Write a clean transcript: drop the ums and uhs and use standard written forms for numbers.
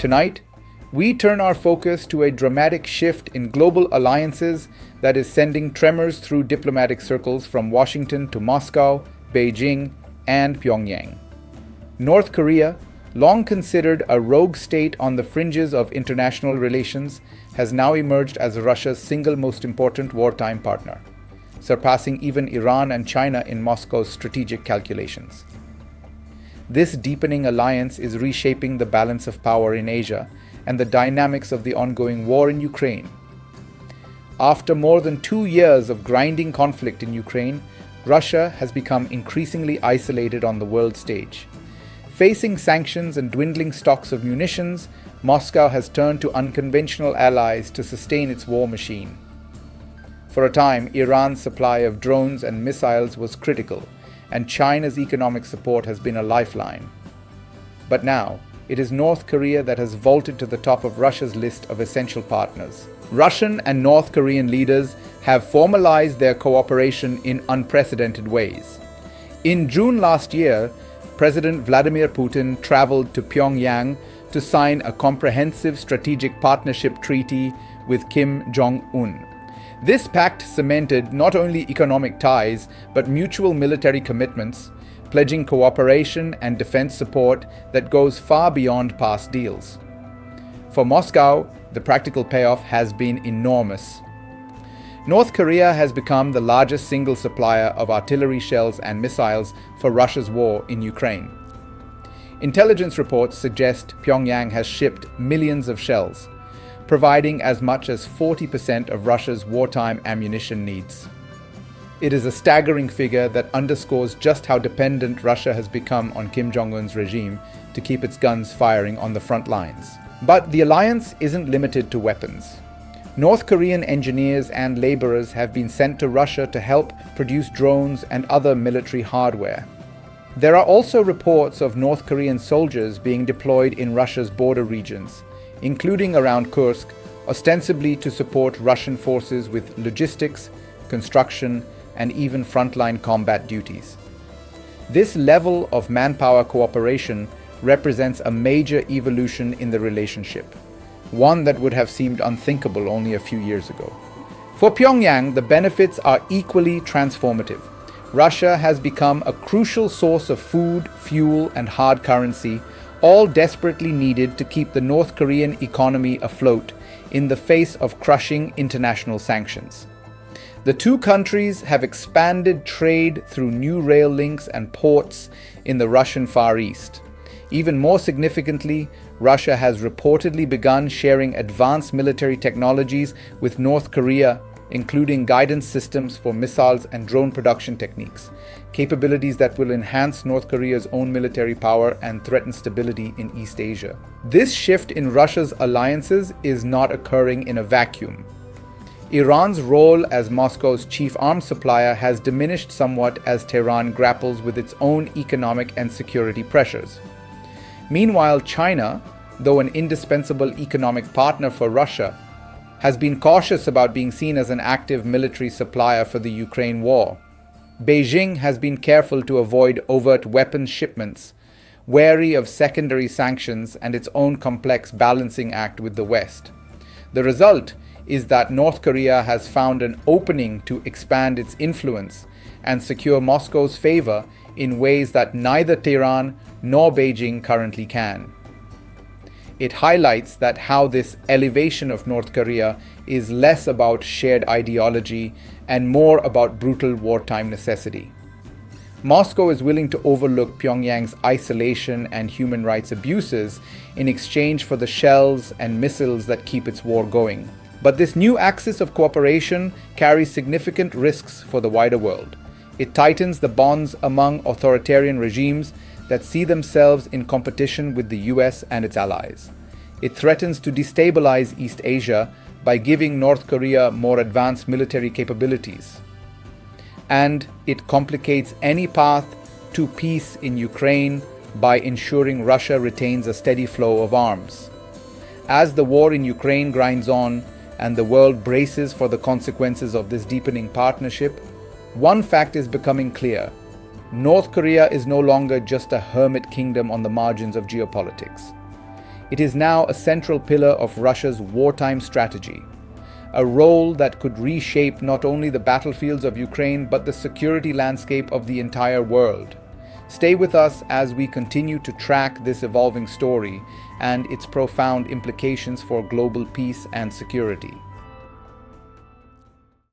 Tonight, we turn our focus to a dramatic shift in global alliances that is sending tremors through diplomatic circles from Washington to Moscow, Beijing, and Pyongyang. North Korea, long considered a rogue state on the fringes of international relations, has now emerged as Russia's single most important wartime partner, surpassing even Iran and China in Moscow's strategic calculations. This deepening alliance is reshaping the balance of power in Asia and the dynamics of the ongoing war in Ukraine. After more than 2 years of grinding conflict in Ukraine, Russia has become increasingly isolated on the world stage. Facing sanctions and dwindling stocks of munitions, Moscow has turned to unconventional allies to sustain its war machine. For a time, Iran's supply of drones and missiles was critical, and China's economic support has been a lifeline. But now, it is North Korea that has vaulted to the top of Russia's list of essential partners. Russian and North Korean leaders have formalized their cooperation in unprecedented ways. In June last year, President Vladimir Putin traveled to Pyongyang to sign a comprehensive strategic partnership treaty with Kim Jong-un. This pact cemented not only economic ties, but mutual military commitments, pledging cooperation and defense support that goes far beyond past deals. For Moscow, the practical payoff has been enormous. North Korea has become the largest single supplier of artillery shells and missiles for Russia's war in Ukraine. Intelligence reports suggest Pyongyang has shipped millions of shells, providing as much as 40% of Russia's wartime ammunition needs. It is a staggering figure that underscores just how dependent Russia has become on Kim Jong-un's regime to keep its guns firing on the front lines. But the alliance isn't limited to weapons. North Korean engineers and laborers have been sent to Russia to help produce drones and other military hardware. There are also reports of North Korean soldiers being deployed in Russia's border regions, including around Kursk, ostensibly to support Russian forces with logistics, construction, and even frontline combat duties. This level of manpower cooperation represents a major evolution in the relationship, one that would have seemed unthinkable only a few years ago. For Pyongyang, the benefits are equally transformative. Russia has become a crucial source of food, fuel, and hard currency, all desperately needed to keep the North Korean economy afloat in the face of crushing international sanctions. The two countries have expanded trade through new rail links and ports in the Russian Far East. Even more significantly, Russia has reportedly begun sharing advanced military technologies with North Korea, including guidance systems for missiles and drone production techniques, capabilities that will enhance North Korea's own military power and threaten stability in East Asia. This shift in Russia's alliances is not occurring in a vacuum. Iran's role as Moscow's chief arms supplier has diminished somewhat as Tehran grapples with its own economic and security pressures. Meanwhile, China, though an indispensable economic partner for Russia, has been cautious about being seen as an active military supplier for the Ukraine war. Beijing has been careful to avoid overt weapons shipments, wary of secondary sanctions and its own complex balancing act with the West. The result is that North Korea has found an opening to expand its influence and secure Moscow's favor in ways that neither Tehran nor Beijing currently can. It highlights that how this elevation of North Korea is less about shared ideology and more about brutal wartime necessity. Moscow is willing to overlook Pyongyang's isolation and human rights abuses in exchange for the shells and missiles that keep its war going. But this new axis of cooperation carries significant risks for the wider world. It tightens the bonds among authoritarian regimes that see themselves in competition with the US and its allies. It threatens to destabilize East Asia by giving North Korea more advanced military capabilities. And it complicates any path to peace in Ukraine by ensuring Russia retains a steady flow of arms. As the war in Ukraine grinds on and the world braces for the consequences of this deepening partnership, one fact is becoming clear. North Korea is no longer just a hermit kingdom on the margins of geopolitics. It is now a central pillar of Russia's wartime strategy, a role that could reshape not only the battlefields of Ukraine but the security landscape of the entire world. Stay with us as we continue to track this evolving story and its profound implications for global peace and security.